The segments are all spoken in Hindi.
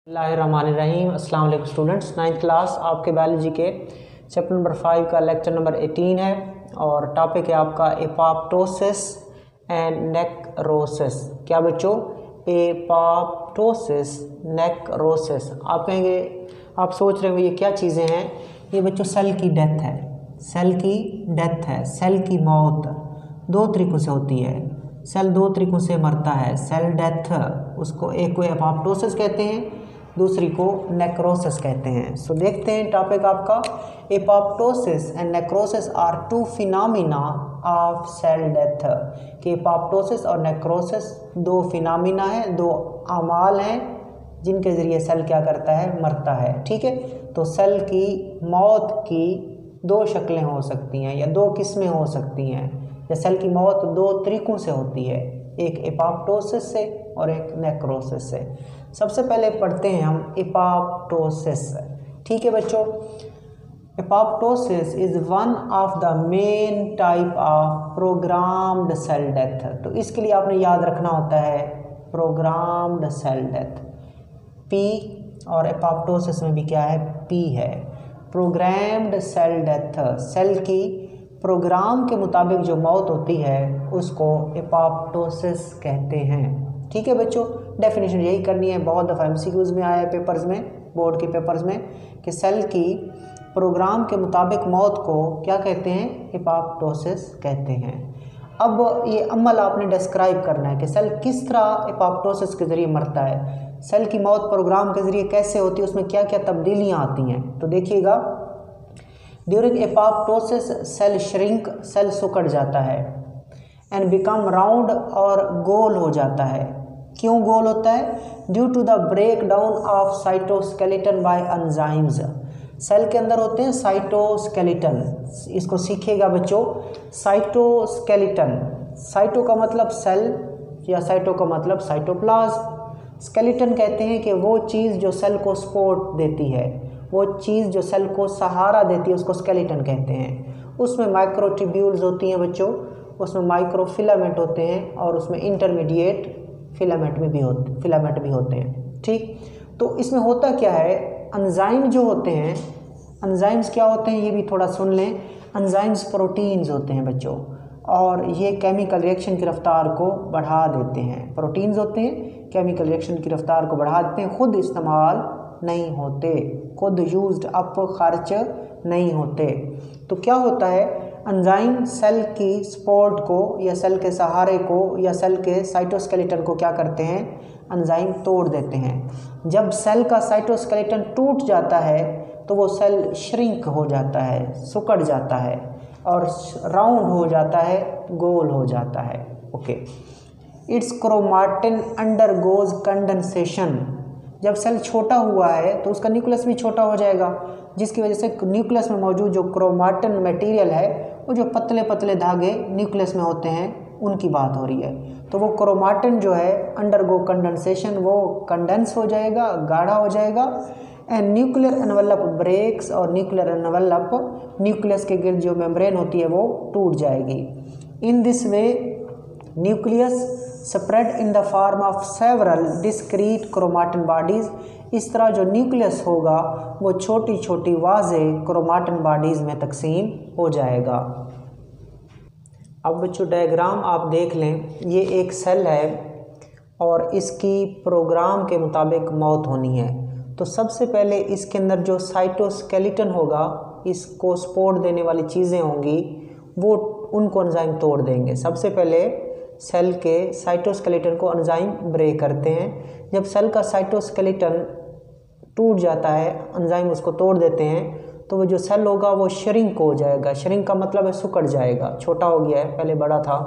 बिस्मिल्लाहिर्रहमानिर्रहीम। अस्सलाम वालेकुम स्टूडेंट्स। 9th क्लास आपके बायोलॉजी के चैप्टर नंबर 5 का लेक्चर नंबर 18 है और टॉपिक है आपका एपोप्टोसिस एंड नेक्रोसिस। क्या बच्चों? Apoptosis necrosis. आप कहेंगे, आप सोच रहे होंगे ये क्या चीज़ें हैं। ये बच्चों सेल की डेथ है, सेल की डेथ है, सेल की मौत दो तरीक़ों से होती है। सेल दो तरीक़ों से मरता है। सेल डेथ, उसको एक को एपोप्टोसिस कहते हैं, दूसरी को नेक्रोसिस कहते हैं। सो देखते हैं टॉपिक आपका apoptosis and necrosis are two phenomena of cell death. कि एपोप्टोसिस और नेक्रोसिस दो फिनोमिना है, दो अमाल हैं जिनके ज़रिए सेल क्या करता है, मरता है। ठीक है, तो सेल की मौत की दो शक्लें हो सकती हैं या दो किस्में हो सकती हैं। या सेल की मौत दो तरीक़ों से होती है, एक एपोप्टोसिस से और एक नेक्रोसिस से। सबसे पहले पढ़ते हैं हम एपोप्टोसिस। ठीक है बच्चों, apoptosis is one of the main type of programmed cell death. तो इसके लिए आपने याद रखना होता है प्रोग्राम्ड सेल डेथ, पी, और एपोप्टोसिस में भी क्या है, पी है। प्रोग्राम्ड सेल डेथ, सेल की प्रोग्राम के मुताबिक जो मौत होती है उसको एपोप्टोसिस कहते हैं। ठीक है बच्चों, डेफिनेशन यही करनी है। बहुत दफ़ा एमसीक्यूज़ में आया है पेपर्स में, बोर्ड के पेपर्स में, कि सेल की प्रोग्राम के मुताबिक मौत को क्या कहते हैं, एपोप्टोसिस कहते हैं। अब ये अमल आपने डिस्क्राइब करना है कि सेल किस तरह एपोप्टोसिस के ज़रिए मरता है, सेल की मौत प्रोग्राम के ज़रिए कैसे होती है, उसमें क्या क्या तब्दीलियाँ आती हैं। तो देखिएगा, during apoptosis cell shrink, cell सुकड़ जाता है, एंड बिकम राउंड और गोल हो जाता है। क्यों गोल होता है? Due to the break down of cytoskeleton by enzymes. Cell के अंदर होते हैं साइटोस्केलेटन, इसको सीखिएगा बच्चों। साइटोस्केलेटन, साइटो का मतलब सेल या साइटो का मतलब साइटोप्लाज्म। स्केलेटन कहते हैं कि वो चीज़ जो सेल को सपोर्ट देती है, वो चीज़ जो सेल को सहारा देती है, उसको स्केलेटन कहते हैं। उसमें माइक्रोट्यूब्यूल्स होती हैं बच्चों, उसमें माइक्रोफिलामेंट होते हैं और उसमें इंटरमीडिएट फिलामेंट भी होते हैं। ठीक, तो इसमें होता क्या है, एंजाइम जो होते हैं, एंजाइम्स क्या होते हैं ये भी थोड़ा सुन लें। एंजाइम्स प्रोटीन्स होते हैं बच्चों, और ये केमिकल रिएक्शन की रफ्तार को बढ़ा देते हैं। प्रोटीन्स होते हैं, केमिकल रिएक्शन की रफ्तार को बढ़ा देते हैं, खुद इस्तेमाल नहीं होते, खुद यूज्ड अप खर्च नहीं होते। तो क्या होता है, एंजाइम सेल की सपोर्ट को या सेल के सहारे को या सेल के साइटोस्केलेटन को क्या करते हैं, एंजाइम तोड़ देते हैं। जब सेल का साइटोस्केलेटन टूट जाता है तो वो सेल श्रिंक हो जाता है, सिकुड़ जाता है और राउंड हो जाता है, गोल हो जाता है। Okay, it's chromatin undergoes condensation. जब सेल छोटा हुआ है तो उसका न्यूक्लियस भी छोटा हो जाएगा, जिसकी वजह से न्यूक्लियस में मौजूद जो क्रोमाटिन मटेरियल है, वो जो पतले पतले धागे न्यूक्लियस में होते हैं, उनकी बात हो रही है। तो वो क्रोमाटिन जो है अंडरगो कंडेंसेशन, वो कंडेंस हो जाएगा, गाढ़ा हो जाएगा, एंड न्यूक्लियर एनवेलप ब्रेक्स, और न्यूक्लियर एनवेलप न्यूक्लियस के गिर्द जो मेम्ब्रेन होती है वो टूट जाएगी। In this way nucleus spread in the form of several discrete chromatin bodies. इस तरह जो न्यूक्लियस होगा वो छोटी छोटी वाज़े क्रोमाटिन बॉडीज़ में तकसीम हो जाएगा। अब बच्चों डायग्राम आप देख लें, ये एक सेल है और इसकी प्रोग्राम के मुताबिक मौत होनी है। तो सबसे पहले इसके अंदर जो साइटोस्केलेटन होगा, इसको सपोर्ट देने वाली चीज़ें होंगी, वो उनको एंजाइम तोड़ देंगे। सबसे पहले सेल के साइटोस्केलेटन को एंजाइम ब्रेक करते हैं। जब सेल का साइटोस्केलेटन टूट जाता है, एंजाइम उसको तोड़ देते हैं, तो वो जो सेल होगा वो श्रिंक हो जाएगा। श्रिंक का मतलब है सिकुड़ जाएगा, छोटा हो गया है, पहले बड़ा था,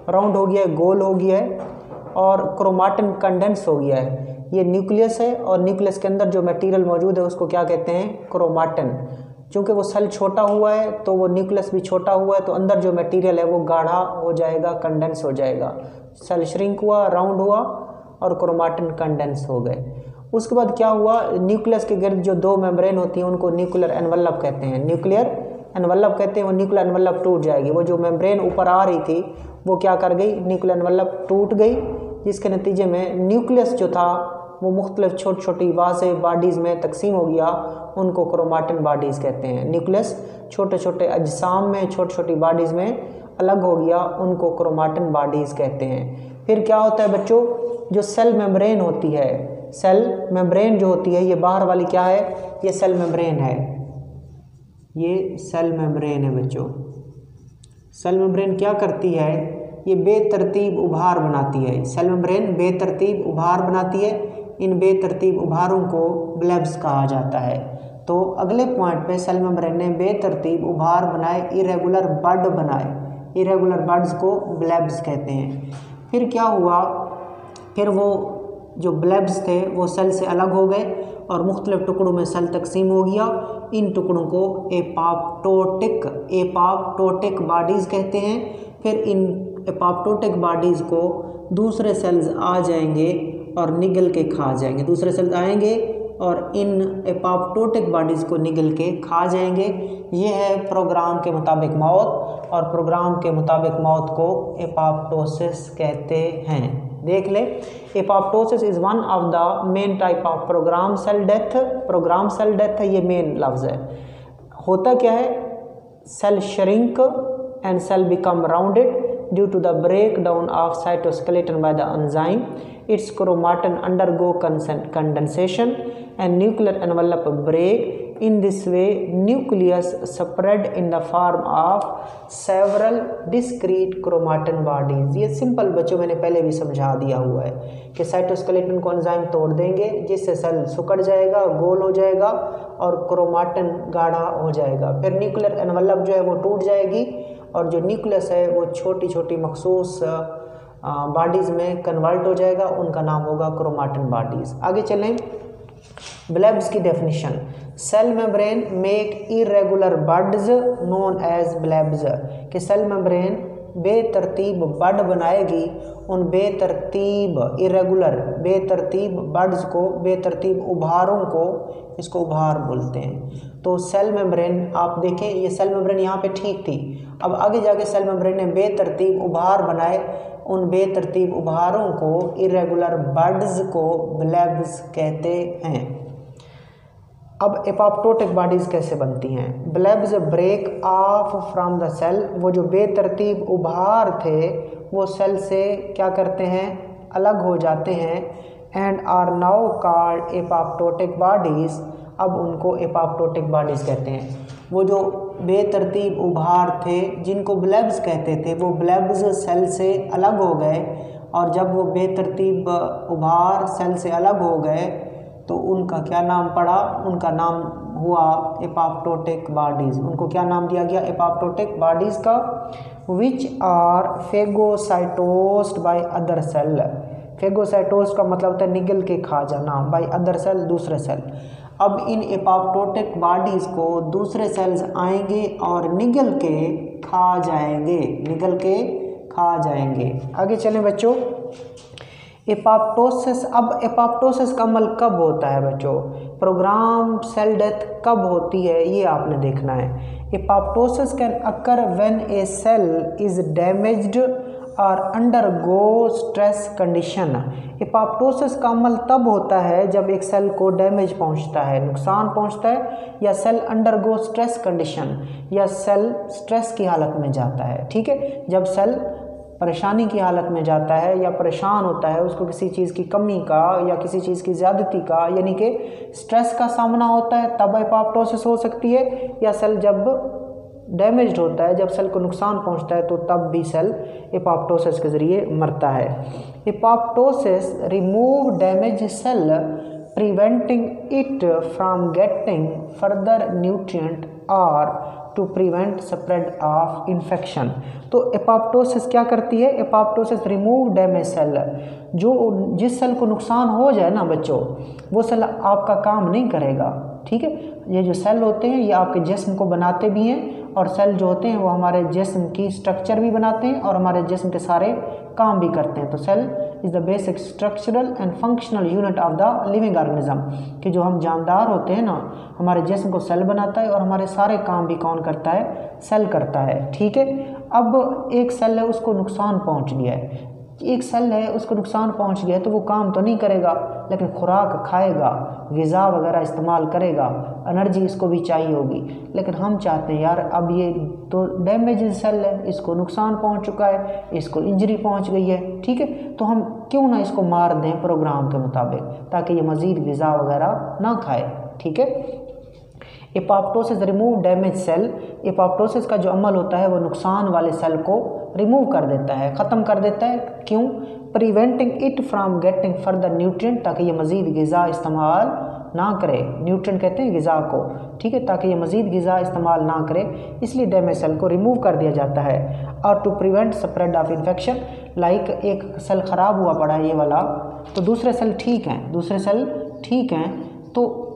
राउंड हो गया है, गोल हो गया है, और क्रोमाटिन कंडेंस हो गया है। ये न्यूक्लियस है और न्यूक्लियस के अंदर जो मटेरियल मौजूद है उसको क्या कहते हैं, क्रोमाटिन। चूँकि वो सेल छोटा हुआ है तो वो न्यूक्लियस भी छोटा हुआ है, तो अंदर जो मटेरियल है वो गाढ़ा हो जाएगा, कंडेंस हो जाएगा। सेल श्रिंक हुआ, राउंड हुआ और क्रोमाटिन कंडेंस हो गए। उसके बाद क्या हुआ, न्यूक्लियस के गिर्द जो दो मेम्ब्रेन होती हैं उनको न्यूक्लियर एनवेलप कहते हैं। न्यूक्लियर एनवेलप कहते हैं, वो न्यूक्लियर एनवेलप टूट जाएगी। वो जो मेम्ब्रेन ऊपर आ रही थी वो क्या कर गई, न्यूक्लियर एनवेलप टूट गई, जिसके नतीजे में न्यूक्लियस जो था वो मुख्तलिफ छोटी छोटी वाज़े बॉडीज़ में तकसीम हो गया, उनको क्रोमाटिन बॉडीज़ कहते हैं। न्यूक्लियस छोटे छोटे अजसाम में छोटी छोटी बॉडीज़ में अलग हो गया, उनको क्रोमाटिन बॉडीज़ कहते हैं। फिर क्या होता है बच्चों, जो सेल मेम्ब्रेन होती है, सेल मेम्ब्रेन जो होती है, ये बाहर वाली क्या है, ये सेल मेम्ब्रेन है, ये सेल मेम्ब्रेन है बच्चों। सेल मेम्ब्रेन क्या करती है, ये बेतरतीब उभार बनाती है। सेल मेम्ब्रेन बेतरतीब उभार बनाती है, इन बेतरतीब उभारों को ब्लेब्स कहा जाता है। तो अगले पॉइंट पे सेल मेम्ब्रेन ने बेतरतीब उभार बनाए, इरेगुलर बड बनाए, इरेगुलर बड्स को ब्लेब्स कहते हैं। फिर क्या हुआ, फिर वो जो ब्लेब्स थे वो सेल से अलग हो गए और मुख्तलिफ टुकड़ों में सेल तकसीम हो गया। इन टुकड़ों को एपोप्टोटिक बॉडीज़ कहते हैं। फिर इन एपोप्टोटिक बॉडीज़ को दूसरे सेल्स आ जाएंगे और निगल के खा जाएंगे, दूसरे सेल्स आएंगे और इन एपोप्टोटिक बॉडीज़ को निगल के खा जाएंगे। ये है प्रोग्राम के मुताबिक मौत, और प्रोग्राम के मुताबिक मौत को एपोप्टोसिस कहते हैं। देख ले, apoptosis is one of the main type of program cell death. Program cell death है, ये मेन लफ्ज़ है। होता क्या है, cell shrink and cell become rounded due to the breakdown of cytoskeleton by the enzyme. Its chromatin undergo condensation and nuclear envelope break. In this way, nucleus spread in the form of several discrete chromatin bodies. ये सिंपल बच्चों मैंने पहले भी समझा दिया हुआ है कि साइटोस्केलेटन को एंजाइम तोड़ देंगे, जिससे सेल सिकुड़ जाएगा, गोल हो जाएगा और क्रोमाटिन गाढ़ा हो जाएगा। फिर न्यूक्लियर एनवलप जो है वो टूट जाएगी और जो न्यूक्लियस है वो छोटी छोटी मखसूस बॉडीज़ में कन्वर्ट हो जाएगा, उनका नाम होगा क्रोमाटिन बॉडीज़। आगे चलें, ब्लेब्स की definition. Cell membrane make irregular buds known as blebs, कि सेल मेम्ब्रेन बेतरतीब बड बनाएगी, उन बेतरतीब इरेगुलर बेतरतीब बड्स को, बेतरतीब उभारों को, इसको उभार बोलते हैं। तो सेल मेम्ब्रेन आप देखें, ये सेल मेम्ब्रेन यहाँ पे ठीक थी, अब आगे जाके सेल मेम्ब्रेन ने बेतरतीब उभार बनाए, उन बेतरतीब उभारों को, इरेगुलर बड्स को ब्लेब्स कहते हैं। अब एपोप्टोटिक बॉडीज़ कैसे बनती हैं? Blebs break off from the cell, वो जो बेतरतीब उभार थे वो सेल से क्या करते हैं, अलग हो जाते हैं, and are now called apoptotic bodies. अब उनको एपोप्टोटिक बॉडीज़ कहते हैं। वो जो बेतरतीब उभार थे जिनको ब्लेब्स कहते थे, वो ब्लेब्स सेल से अलग हो गए, और जब वो बेतरतीब उभार सेल से अलग हो गए तो उनका क्या नाम पड़ा, उनका नाम हुआ एपोप्टोटिक बॉडीज़। उनको क्या नाम दिया गया, एपोप्टोटिक बॉडीज़ का। Which are phagocytosed by other cell. Phagocytosed का मतलब होता है निगल के खा जाना, बाय अदर सेल दूसरे सेल। अब इन एपोप्टोटिक बॉडीज़ को दूसरे सेल्स आएंगे और निगल के खा जाएंगे, निगल के खा जाएंगे। आगे चलें बच्चों, एपोप्टोसिस। अब एपोप्टोसिस का अमल कब होता है बच्चों, प्रोग्राम सेल डेथ कब होती है, ये आपने देखना है। Apoptosis can occur when a cell is damaged और अंडरगो स्ट्रेस कंडीशन। एपोप्टोसिस का अमल तब होता है जब एक सेल को डैमेज पहुंचता है, नुकसान पहुंचता है, या सेल अंडरगो स्ट्रेस कंडीशन, या सेल स्ट्रेस की हालत में जाता है। ठीक है, जब सेल परेशानी की हालत में जाता है या परेशान होता है, उसको किसी चीज़ की कमी का या किसी चीज़ की ज़्यादती का यानी कि स्ट्रेस का सामना होता है, तब एपोप्टोसिस हो सकती है। या सेल जब डैमेज्ड होता है, जब सेल को नुकसान पहुंचता है, तो तब भी सेल एपोप्टोसिस के ज़रिए मरता है। Apoptosis remove damage cell preventing it from getting further nutrient और to prevent spread of infection. तो एपोप्टोसिस क्या करती है, एपोप्टोसिस रिमूव डैमेज सेल, जो जिस सेल को नुकसान हो जाए ना बच्चों, वो सेल आपका काम नहीं करेगा। ठीक है, ये जो सेल होते हैं ये आपके जिस्म को बनाते भी हैं, और सेल जो होते हैं वो हमारे जिस्म की स्ट्रक्चर भी बनाते हैं और हमारे जिस्म के सारे काम भी करते हैं। तो cell is the basic structural and functional unit of the living organism, कि जो हम जानदार होते हैं ना, हमारे जिस्म को सेल बनाता है और हमारे सारे काम भी कौन करता है, सेल करता है। ठीक है, अब एक सेल है उसको नुकसान पहुंच गया है, एक सेल है उसको नुकसान पहुंच गया तो वो काम तो नहीं करेगा, लेकिन खुराक खाएगा, ग़िज़ा वगैरह इस्तेमाल करेगा, एनर्जी इसको भी चाहिए होगी। लेकिन हम चाहते हैं यार अब ये तो डैमेज सेल है, इसको नुकसान पहुंच चुका है, इसको इंजरी पहुंच गई है, ठीक है, तो हम क्यों ना इसको मार दें प्रोग्राम के मुताबिक, ताकि ये मज़ीद ग़िज़ा वगैरह ना खाए, ठीक है। Apoptosis remove damage cell, apoptosis का जो अमल होता है वो नुकसान वाले सेल को रिमूव कर देता है, ख़त्म कर देता है। क्यों? Preventing it from getting further nutrient, ताकि ये मज़ीद ग़िज़ा इस्तेमाल ना करे। न्यूट्रिएंट कहते हैं ग़िज़ा को, ठीक है, ताकि ये मज़ीद ग़िज़ा इस्तेमाल ना करे, इसलिए डैमेज सेल को रिमूव कर दिया जाता है। और to prevent spread of infection, like एक सेल ख़राब हुआ पड़ा है ये वाला, तो दूसरे सेल ठीक हैं, तो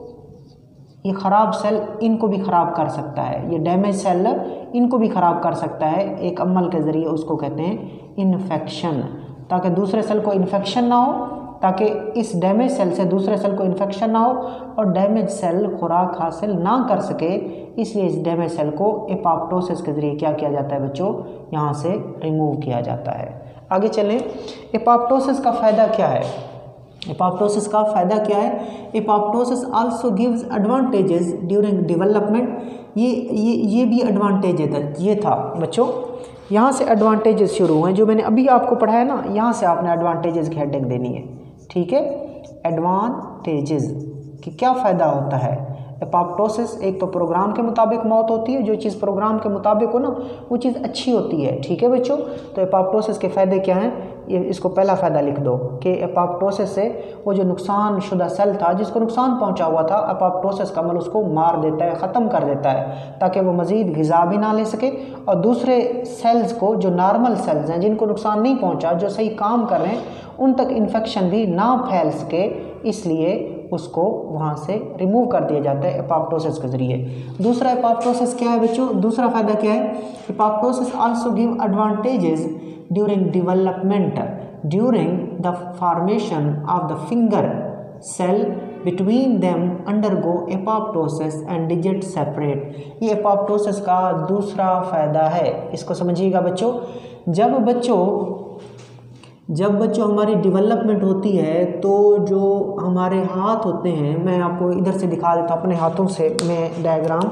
ये ख़राब सेल इनको भी ख़राब कर सकता है, ये डैमेज सेल इनको भी ख़राब कर सकता है एक अमल के ज़रिए, उसको कहते हैं इन्फेक्शन, ताकि दूसरे सेल को इन्फेक्शन ना हो, ताकि इस डैमेज सेल से दूसरे सेल को इन्फेक्शन ना हो और डैमेज सेल खुराक हासिल ना कर सके, इसलिए इस डैमेज सेल को एपोप्टोसिस के ज़रिए क्या किया जाता है बच्चों, यहाँ से रिमूव किया जाता है। आगे चलें, एपोप्टोसिस का फ़ायदा क्या है? एपोप्टोसिस का फ़ायदा क्या है? Apoptosis also gives advantages during development, ये भी एडवांटेज ये था बच्चों, यहाँ से एडवांटेजेस शुरू हुए जो मैंने अभी आपको पढ़ाया ना, यहाँ से आपने एडवांटेजेस की हेडिंग देनी है, ठीक है। एडवांटेजेस कि क्या फ़ायदा होता है। एपोप्टोसिस, एक तो प्रोग्राम के मुताबिक मौत होती है, जो चीज़ प्रोग्राम के मुताबिक हो ना वो चीज़ अच्छी होती है, ठीक है बच्चों। तो एपोप्टोसिस के फ़ायदे क्या हैं, ये इसको पहला फ़ायदा लिख दो कि एपोप्टोसिस से वो जो नुकसान शुदा सेल था जिसको नुकसान पहुंचा हुआ था, एपोप्टोसिस का अमल उसको मार देता है, ख़त्म कर देता है, ताकि वो मज़ीद ग़िज़ा भी ना ले सके और दूसरे सेल्स को, जो नॉर्मल सेल्स हैं जिनको नुकसान नहीं पहुँचा, जो सही काम कर रहे हैं, उन तक इन्फेक्शन भी ना फैल सके, इसलिए उसको वहाँ से रिमूव कर दिया जाता है एपोप्टोसिस के ज़रिए। दूसरा एपोप्टोसिस क्या है बच्चों, दूसरा फ़ायदा क्या है? Apoptosis also give advantages during development, during the formation of the finger cell between them undergo apoptosis and digit separate. ये एपोप्टोसिस का दूसरा फ़ायदा है, इसको समझिएगा बच्चों। जब बच्चों हमारी डेवलपमेंट होती है तो जो हमारे हाथ होते हैं, मैं आपको इधर से दिखा देता हूँ अपने हाथों से, मैं डायग्राम,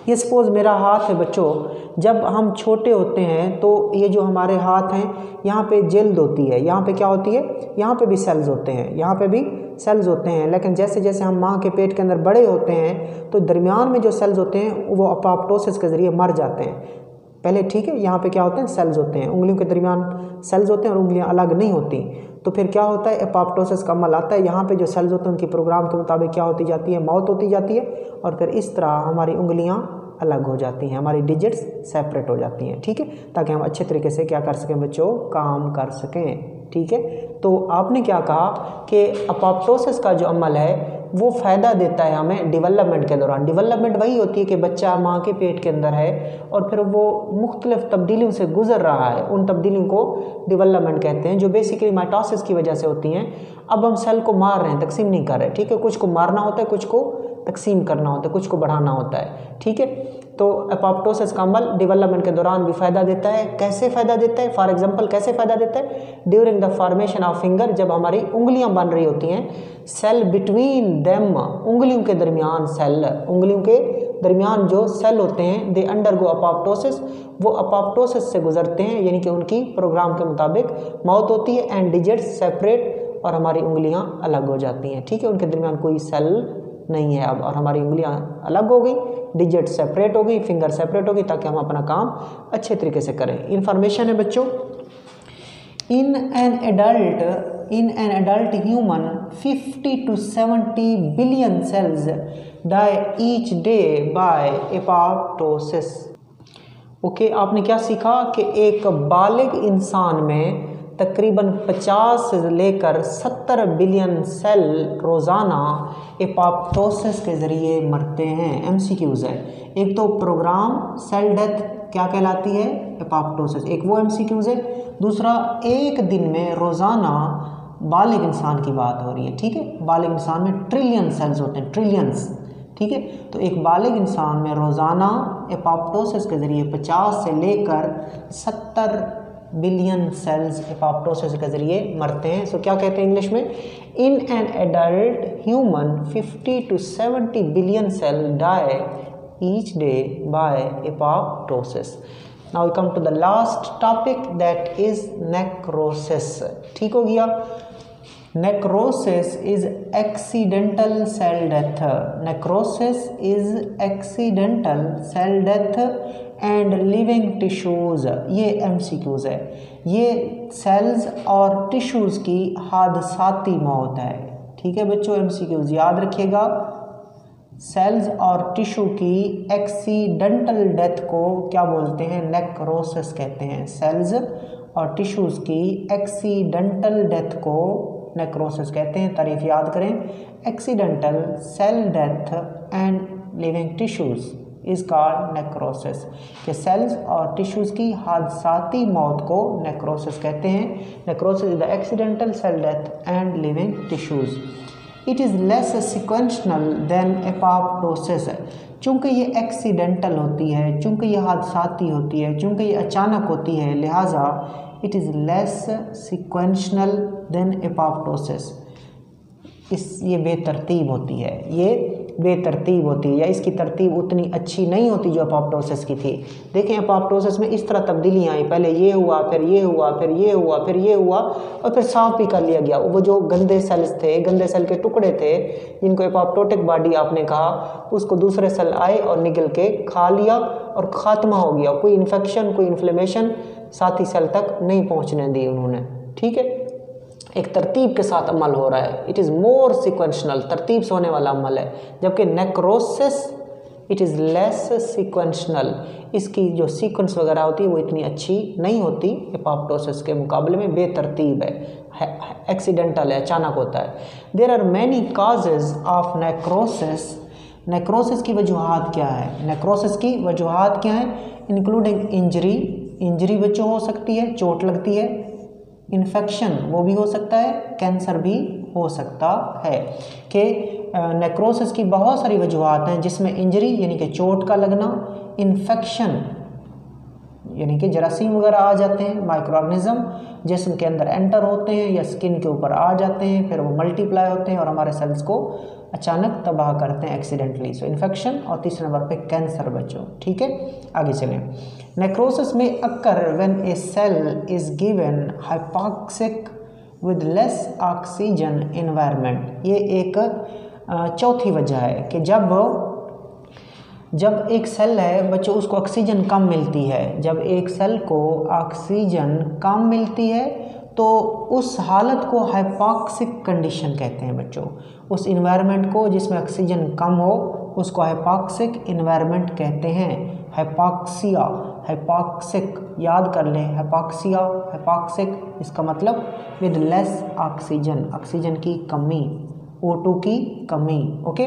ये सपोज़ मेरा हाथ है बच्चों, जब हम छोटे होते हैं तो ये जो हमारे हाथ हैं यहाँ पे जेल्द होती है, यहाँ पे क्या होती है, यहाँ पे भी सेल्स होते हैं, यहाँ पे भी सेल्स होते हैं, लेकिन जैसे जैसे हम माँ के पेट के अंदर बड़े होते हैं तो दरमियान में जो सेल्स होते हैं वो एपोप्टोसिस के ज़रिए मर जाते हैं पहले, ठीक है। यहाँ पे क्या होते हैं, सेल्स होते हैं, उंगलियों के दरमियान सेल्स होते हैं और उंगलियाँ अलग नहीं होती। तो फिर क्या होता है, एपोप्टोसिस का अमल आता है, यहाँ पे जो सेल्स होते हैं उनकी प्रोग्राम के मुताबिक क्या होती जाती है, मौत होती जाती है, और फिर इस तरह हमारी उंगलियाँ अलग हो जाती हैं, हमारी डिजिट्स सेपरेट हो जाती हैं, ठीक है, ताकि हम अच्छे तरीके से क्या कर सकें बच्चों, काम कर सकें, ठीक है। तो आपने क्या कहा कि एपोप्टोसिस का जो अमल है वो फ़ायदा देता है हमें डेवलपमेंट के दौरान। डेवलपमेंट वही होती है कि बच्चा माँ के पेट के अंदर है और फिर वो मुख्तलिफ तब्दीलियों से गुजर रहा है, उन तब्दीलियों को डेवलपमेंट कहते हैं, जो बेसिकली माइटोसिस की वजह से होती हैं। अब हम सेल को मार रहे हैं, तकसीम नहीं कर रहे, ठीक है, कुछ को मारना होता है, कुछ को तकसीम करना होता है, कुछ को बढ़ाना होता है, ठीक है। तो एपोप्टोसिस का अमल डेवलपमेंट के दौरान भी फ़ायदा देता है। कैसे फ़ायदा देता है, फॉर एग्जांपल कैसे फ़ायदा देता है, during the formation of finger, जब हमारी उंगलियां बन रही होती हैं, सेल बिटवीन देम, उंगलियों के दरमियान सेल, उंगलियों के दरमियान जो सेल होते हैं, दे अंडरगो एपोप्टोसिस, वो एपोप्टोसिस से गुजरते हैं, यानी कि उनकी प्रोग्राम के मुताबिक मौत होती है, एंड डिजिट्स सेपरेट, और हमारी उंगलियां अलग हो जाती हैं, ठीक है, उनके दरमियान कोई सेल नहीं है अब, और हमारी उंगलियां अलग हो गई, डिजिट सेपरेट हो गई, फिंगर सेपरेट हो गई, ताकि हम अपना काम अच्छे तरीके से करें। इन्फॉर्मेशन है बच्चों, in an adult human 50 to 70 billion cells die each day by apoptosis. Okay, आपने क्या सीखा कि एक बालिग इंसान में तकरीबन 50 से लेकर 70 बिलियन सेल रोज़ाना एपोप्टोसिस के ज़रिए मरते हैं। MCQs है, एक तो प्रोग्राम सेल डेथ क्या कहलाती है, एपोप्टोसिस, एक वो MCQs है, दूसरा एक दिन में रोज़ाना बालिग इंसान की बात हो रही है, ठीक है, बालिग इंसान में ट्रिलियन सेल्स होते हैं, ट्रिलियंस, ठीक है। तो एक बालिग इंसान में रोज़ाना एपोप्टोसिस के ज़रिए 50 से लेकर 70 बिलियन सेल्स एपोप्टोसिस के ज़रिए मरते हैं। सो क्या कहते हैं इंग्लिश में, in an adult human 50 to 70 billion cell die each day by apoptosis. Now we come to the last topic that is necrosis. ठीक हो गया। Necrosis is accidental cell death. Necrosis is accidental cell death and living tissues, ये एमसीक्यूज़ है। ये सेल्स और टिश्यूज़ की हादसाती मौत है। ठीक है बच्चों, एमसीक्यूज़ याद रखिएगा। सेल्स और टिश्यू की एक्सीडेंटल डेथ को क्या बोलते हैं, नेक्रोसिस कहते हैं। सेल्स और टिश्यूज़ की एक्सीडेंटल डेथ को नेक्रोसिस कहते हैं। तारीफ याद करें, accidental cell death and living tissues is called necrosis, कि सेल्स और टिश्यूज़ की हादसाती मौत को नेक्रोसिस कहते हैं। Necrosis is the accidental cell death and living tissues. It is less sequential than apoptosis. चूँकि ये एक्सीडेंटल होती है, चूँकि ये हादसाती होती है, चूँकि ये अचानक होती है, लिहाजा it is less sequential than apoptosis. ये बेतरतीब होती है, ये बेतरतीब होती है, या इसकी तरतीब उतनी अच्छी नहीं होती जो एपोप्टोसिस की थी। देखें एपोप्टोसिस में इस तरह तब्दीलियाँ आई, पहले ये हुआ, फिर ये हुआ, फिर ये हुआ, फिर ये हुआ, और फिर साफ भी कर लिया गया। वो जो गंदे सेल्स थे, गंदे सेल के टुकड़े थे, जिनको एपोप्टोटिक बॉडी आपने कहा, उसको दूसरे सेल आए और निगल के खा लिया और ख़ात्मा हो गया। कोई इन्फेक्शन, कोई इन्फ्लेमेशन साथी सेल तक नहीं पहुँचने दी उन्होंने। ठीक है, एक तरतीब के साथ अमल हो रहा है। इट इज़ मोर सिक्वेंशनल, तरतीब से होने वाला अमल है। जबकि नेक्रोसिस इट इज़ लेस सिक्वेंशनल, इसकी जो सीक्वेंस वगैरह होती है वो इतनी अच्छी नहीं होती एपोप्टोसिस के मुकाबले में, बेतरतीब है, एक्सीडेंटल है, अचानक होता है। There are many causes of necrosis. Necrosis की वजूहात क्या है, नेक्रोसिस की वजूहात क्या है, इंक्लूडिंग इंजरी, इंजरी बच्चों हो सकती है, चोट लगती है, इन्फेक्शन वो भी हो सकता है, कैंसर भी हो सकता है। कि नेक्रोसिस की बहुत सारी वजूहात हैं, जिसमें इंजरी यानी कि चोट का लगना, इन्फेक्शन यानी कि जरासीम वगैरह आ जाते हैं, माइक्रो ऑर्गेनिज्म जिस्म के अंदर एंटर होते हैं या स्किन के ऊपर आ जाते हैं, फिर वो मल्टीप्लाई होते हैं और हमारे सेल्स को अचानक तबाह करते हैं एक्सीडेंटली। सो इन्फेक्शन, और तीसरे नंबर पे कैंसर बच्चों। ठीक है, आगे चलें। Necrosis may occur when a cell is given hypoxic with less oxygen environment. ये एक चौथी वजह है कि जब एक सेल है बच्चों, उसको ऑक्सीजन कम मिलती है, जब एक सेल को ऑक्सीजन कम मिलती है तो उस हालत को हाइपोक्सिक कंडीशन कहते हैं बच्चों। उस इन्वायरमेंट को जिसमें ऑक्सीजन कम हो उसको हाइपोक्सिक इन्वायरमेंट कहते हैं। हाइपोक्सिया, हाइपोक्सिक याद कर लें, हाइपोक्सिया, हाइपोक्सिक इसका मतलब विद लेस ऑक्सीजन, ऑक्सीजन की कमी, O2 की कमी। ओके,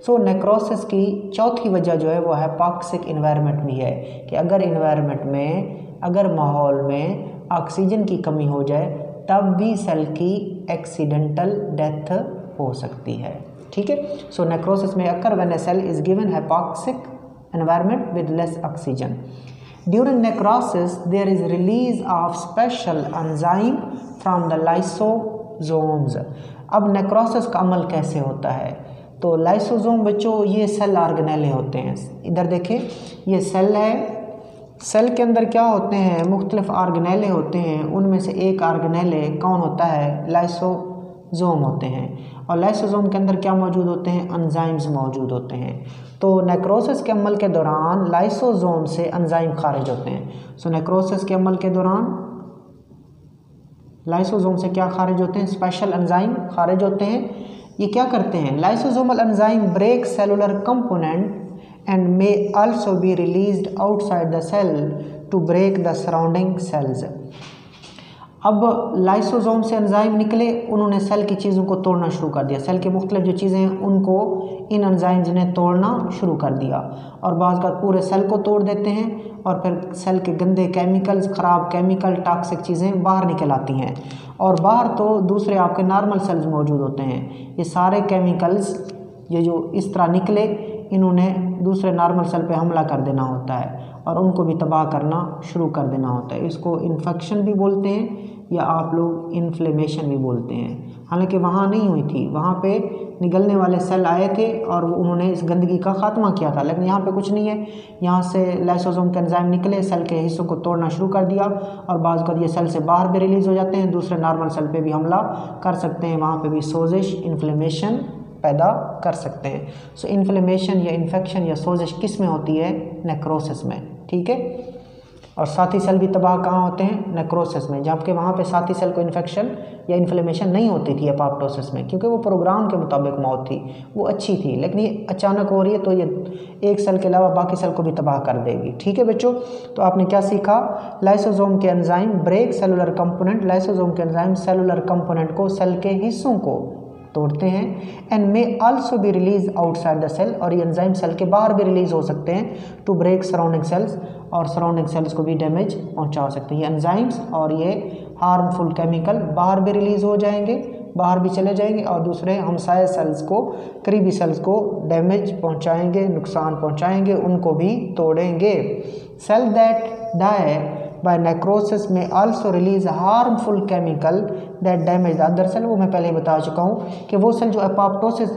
सो नेक्रोसिस की चौथी वजह जो है वो हाइपोक्सिक इन्वायरमेंट भी है, कि अगर इन्वायरमेंट में, अगर माहौल में ऑक्सीजन की कमी हो जाए तब भी सेल की एक्सीडेंटल डेथ हो सकती है। ठीक है, so necrosis may occur when a cell is given hypoxic environment with less oxygen. During necrosis there is release of special enzyme from the lysosomes. अब नेक्रोसिस का अमल कैसे होता है, तो लाइसोसोम बच्चों ये सेल ऑर्गेनेले होते हैं। इधर देखें, ये सेल है, सेल के अंदर क्या होते हैं, मुख्तलिफ ऑर्गेनेले होते हैं। उनमें से एक ऑर्गेनेले कौन होता है, लाइसोसोम होते हैं। और लाइसोसोम के अंदर क्या मौजूद होते हैं, एंजाइम्स मौजूद होते हैं। तो नेक्रोसिस के अमल के दौरान लाइसोसोम से एंजाइम खारिज होते हैं। सो नेक्रोसिस के अमल के दौरान लाइसोसोम से क्या खारिज होते हैं, स्पेशल एंजाइम खारिज होते हैं। ये क्या करते हैं, lysosomal enzyme break cellular component and may also be released outside the cell to break the surrounding cells। अब लाइसोसोम से एंजाइम निकले, उन्होंने सेल की चीज़ों को तोड़ना शुरू कर दिया। सेल के मुख्तलिफ जो चीज़ें हैं उनको इन एंजाइम्स ने तोड़ना शुरू कर दिया, और बाज़ का पूरे सेल को तोड़ देते हैं, और फिर सेल के गंदे केमिकल्स, ख़राब केमिकल, टॉक्सिक चीज़ें बाहर निकल आती हैं। और बाहर तो दूसरे आपके नॉर्मल सेल्स मौजूद होते हैं। ये सारे केमिकल्स ये जो इस तरह निकले, इन्होंने दूसरे नॉर्मल सेल पे हमला कर देना होता है, और उनको भी तबाह करना शुरू कर देना होता है। इसको इन्फेक्शन भी बोलते हैं या आप लोग इन्फ्लेमेशन भी बोलते हैं। हालांकि वहाँ नहीं हुई थी, वहाँ पे निगलने वाले सेल आए थे और उन्होंने इस गंदगी का खात्मा किया था, लेकिन यहाँ पे कुछ नहीं है। यहाँ से लाइसोसोम के एंजाइम निकले, सेल के हिस्सों को तोड़ना शुरू कर दिया और बाज़ अवत ये सेल से बाहर भी रिलीज़ हो जाते हैं, दूसरे नॉर्मल सेल पे भी हमला कर सकते हैं, वहाँ पे भी सोजिश इन्फ्लेमेशन पैदा कर सकते हैं। सो इन्फ्लेमेशन या इन्फेक्शन या सोजिश किस में होती है? नेक्रोसिस में, ठीक है। और साथी सेल भी तबाह कहाँ होते हैं? नेक्रोसिस में, जबकि वहाँ पे साथी सेल को इन्फेक्शन या इन्फ्लेमेशन नहीं होती थी एपोप्टोसिस में, क्योंकि वो प्रोग्राम के मुताबिक मौत थी, वो अच्छी थी। लेकिन ये अचानक हो रही है तो ये एक सेल के अलावा बाकी सेल को भी तबाह कर देगी, ठीक है बच्चों। तो आपने क्या सीखा? लाइसोसोम के enzyme break cellular component, lysosome के एंजाइम सेलुलर कंपोनेंट को, सेल के हिस्सों को तोड़ते हैं and may also be release outside the cell, और ये एंजाइम सेल के बाहर भी रिलीज हो सकते हैं टू ब्रेक सराउंडिंग सेल्स, और सराउंडिंग सेल्स को भी डैमेज पहुंचा सकते हैं। ये एंजाइम्स और ये हार्मफुल केमिकल बाहर भी रिलीज हो जाएंगे, बाहर भी चले जाएंगे और दूसरे हमसाया सेल्स को, करीबी सेल्स को डैमेज पहुंचाएंगे, नुकसान पहुंचाएंगे, उनको भी तोड़ेंगे। Cell that die by necrosis may also release harmful chemical that damage the other cell। वो मैं पहले ही बता चुका हूँ कि वो सेल जो एपोप्टोसिस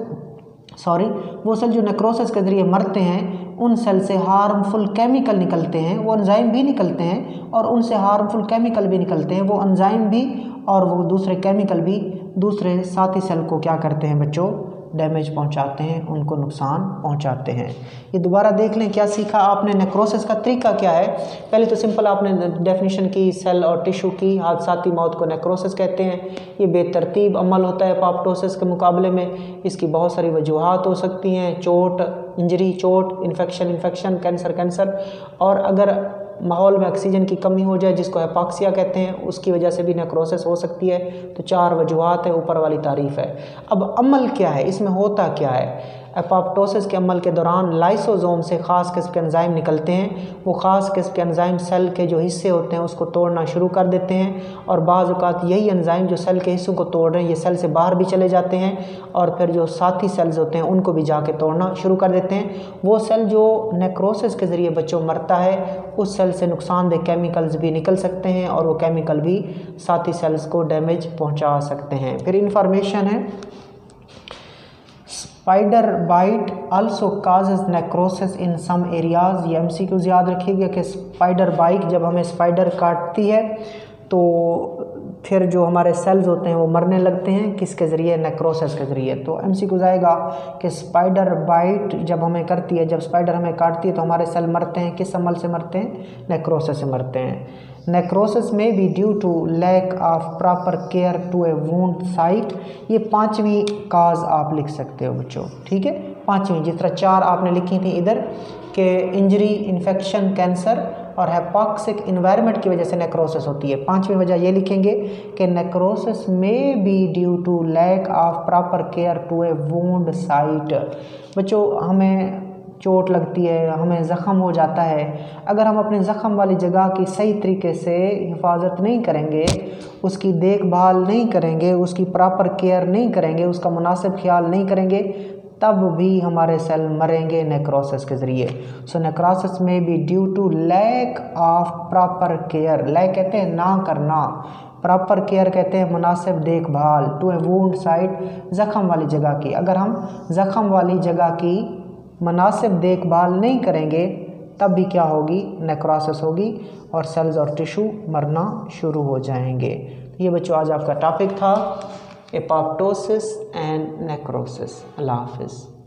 वो सेल जो नेक्रोसिस के ज़रिए मरते हैं, उन सेल से हार्मफुल केमिकल निकलते हैं, वो एंजाइम भी निकलते हैं और उनसे हार्मफुल केमिकल भी निकलते हैं। वो एंजाइम भी और वो दूसरे केमिकल भी दूसरे साथी सेल को क्या करते हैं बच्चों? डैमेज पहुंचाते हैं, उनको नुकसान पहुंचाते हैं। ये दोबारा देख लें क्या सीखा आपने। नेक्रोसिस का तरीका क्या है? पहले तो सिंपल आपने डेफिनेशन की सेल और टिश्यू की, हादसाती मौत को नेक्रोसिस कहते हैं। ये बेतरतीब अमल होता है एपोप्टोसिस के मुकाबले में। इसकी बहुत सारी वजूहात हो सकती हैं, चोट, इंजरी, चोट, इन्फेक्शन, कैंसर, और अगर माहौल में ऑक्सीजन की कमी हो जाए जिसको हिपोक्सिया कहते हैं, उसकी वजह से भी नेक्रोसिस हो सकती है। तो 4 वजूहात है, ऊपर वाली तारीफ है। अब अमल क्या है, इसमें होता क्या है? एपोप्टोसिस के अमल के दौरान लाइसोसोम से ख़ास किस्म के एंजाइम निकलते हैं। वो ख़ास किस्म के एंजाइम सेल के जो हिस्से होते हैं उसको तोड़ना शुरू कर देते हैं, और बाज़ औक़ात यही एंजाइम जो सेल के हिस्सों को तोड़ रहे हैं ये सेल से बाहर भी चले जाते हैं और फिर जो साथी सेल्स होते हैं उनको भी जाके तोड़ना शुरू कर देते हैं। वो सेल जो नेक्रोसिस के ज़रिए बच्चों मरता है, उस सेल से नुकसानदेह केमिकल्स भी निकल सकते हैं और वो केमिकल भी साथी सेल्स को डैमेज पहुँचा सकते हैं। फिर इंफॉर्मेशन है, spider bite also causes necrosis in some areas. ये MCQs याद रखिएगा कि स्पाइडर बाइट, जब हमें स्पाइडर काटती है तो फिर जो हमारे सेल्स होते हैं वो मरने लगते हैं, किसके ज़रिए? नेक्रोसिस के ज़रिए। तो MCQs आएगा कि स्पाइडर बाइट जब हमें करती है, जब स्पाइडर हमें काटती है तो हमारे सेल मरते हैं, किस अमल से मरते हैं? नेक्रोसिस से मरते हैं। Necrosis may be due to lack of proper care to a wound site. ये 5वीं काज आप लिख सकते हो बच्चों, ठीक है। 5वीं, जिस तरह 4 आपने लिखी थी इधर के इंजरी, इन्फेक्शन, कैंसर और हैपोक्सिक इन्वायरमेंट की वजह से नेक्रोसिस होती है। 5वीं वजह ये लिखेंगे कि necrosis may be due to lack of proper care to a wound site. बच्चों हमें चोट लगती है, हमें ज़ख़म हो जाता है, अगर हम अपने ज़ख़म वाली जगह की सही तरीके से हिफाजत नहीं करेंगे, उसकी देखभाल नहीं करेंगे, उसकी प्रॉपर केयर नहीं करेंगे, उसका मुनासिब ख्याल नहीं करेंगे, तब भी हमारे सेल मरेंगे नेक्रोसिस के ज़रिए। So necrosis may be due to lack of proper care. Lack कहते हैं ना करना, प्रॉपर केयर कहते हैं मुनासिब देखभाल, टू ए वुंड साइट, ज़ख़म वाली जगह की। अगर हम ज़ख़म वाली जगह की मुनासिब देखभाल नहीं करेंगे तब भी क्या होगी? नेक्रोसिस होगी और सेल्स और टिश्यू मरना शुरू हो जाएंगे। ये बच्चों आज आपका टॉपिक था एपोप्टोसिस एंड नेक्रोसिस। अल्लाह हाफ़िज़।